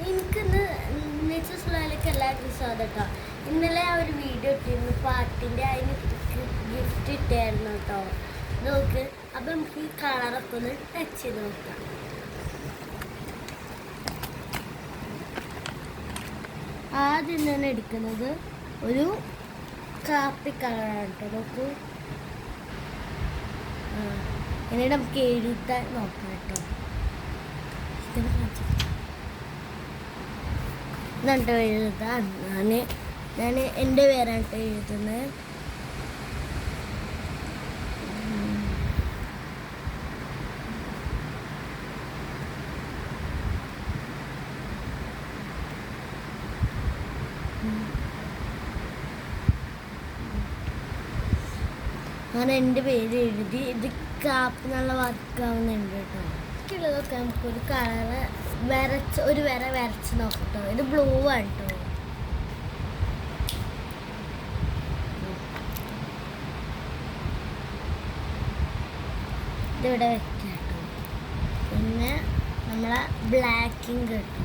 എനിക്കിന്ന് നെച്ചസ്ലാലേക്ക് എല്ലാവർക്കും സ്വാഗതം കേട്ടോ. ഇന്നലെ ആ ഒരു വീഡിയോ ഇട്ടിരുന്നു പാട്ടിൻ്റെ, അതിന് ഗിഫ്റ്റ് ഇട്ടായിരുന്നു കേട്ടോ. നോക്ക്, അപ്പം നമുക്ക് ഈ കളറൊക്കെ ഒന്ന് ടച്ച് ചെയ്ത് നോക്കാം. ആദ്യം തന്നെ എടുക്കുന്നത് ഒരു കാപ്പി കളറാണ് കേട്ടോ. നോക്കൂ, എന്നിട്ട് നമുക്ക് എഴുതാൻ നോക്കാം കേട്ടോ. എന്നിട്ട് എഴുതാൻ ഞാൻ എൻ്റെ പേരാണ് എഴുതുന്നത്. അങ്ങനെ എൻ്റെ പേര് എഴുതി. ഇത് കാപ്പ് എന്നുള്ള വർക്കാവുന്നുണ്ട് കേട്ടോ. ഉള്ളതൊക്കെ നമുക്കൊരു കളറ് ഒരു വര വരച്ച് നോക്കട്ടോ. ഇത് ബ്ലൂ ആണ് കേട്ടോ. ഇതിവിടെ വെക്കാം കേട്ടോ. പിന്നെ നമ്മളെ ബ്ലാക്കിങ് കേട്ടോ.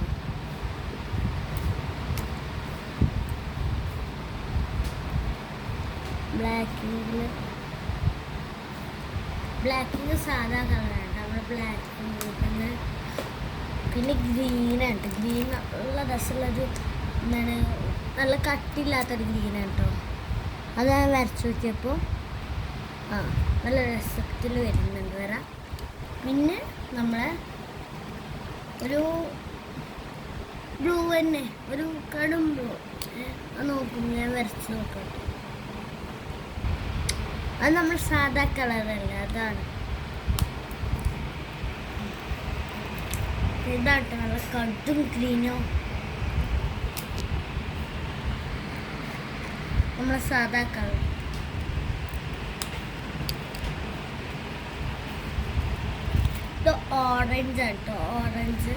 ബ്ലാക്കിങ് സാധാ കളറാണ് നമ്മുടെ ബ്ലാക്കിങ്. പിന്നെ ഗ്രീനാണ്. ഗ്രീൻ നല്ല രസമുള്ളൊരു എന്താണ്, നല്ല കട്ടില്ലാത്തൊരു ഗ്രീനാണ് കേട്ടോ. അത് ഞാൻ വരച്ച് നോക്കിയപ്പോൾ നല്ല രസത്തിൽ വരുന്നുണ്ട് വര. പിന്നെ നമ്മളെ ഒരു ബ്ലൂ തന്നെ, ഒരു കടും ബ്ലൂ. അത് നോക്കുമ്പോൾ ഞാൻ വരച്ച് നോക്കാം. അത് നമ്മൾ സാധാ കളറല്ല, അതാണ്. ഇതാട്ടെ നല്ല കടും ഗ്രീനോ, നമ്മളെ സാധാ കളർ. ഇത് ഓറഞ്ച് ആണ് കേട്ടോ. ഓറഞ്ച്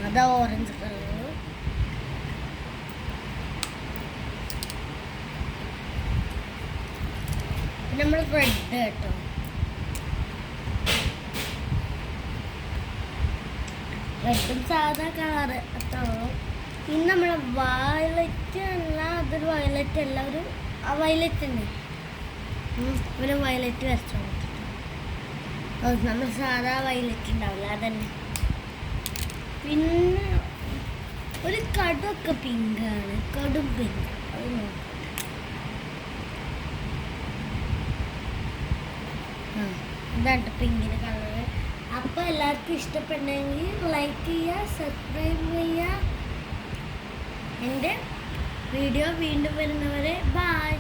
അതാ ഓറഞ്ച് കളർ. നമ്മൾ റെഡ് കേട്ടോ. റെഡും സാധാ കളറ് അത്രോ. പിന്നെ നമ്മളെ വയലറ്റ് അല്ല, അതൊരു വയലറ്റ് അല്ല, ഒരു വയലറ്റ് ഉണ്ട്. ഒരു വയലറ്റ് വരച്ചോ. നമ്മൾ സാധാ വയലറ്റ് ഉണ്ടാവില്ല, അതന്നെ. പിന്നെ ഒരു കടുമൊക്കെ പിങ്കാണ്, കടും പിങ്ക്. അത് നോക്കാം. ഇതാണ് പിങ്കിൻ്റെ കളറ്. അപ്പോൾ എല്ലാവർക്കും ഇഷ്ടപ്പെട്ടെങ്കിൽ ലൈക്ക് ചെയ്യുക, സബ്സ്ക്രൈബ് ചെയ്യുക. എൻ്റെ വീഡിയോ വീണ്ടും വരുന്നവരെ ബൈ.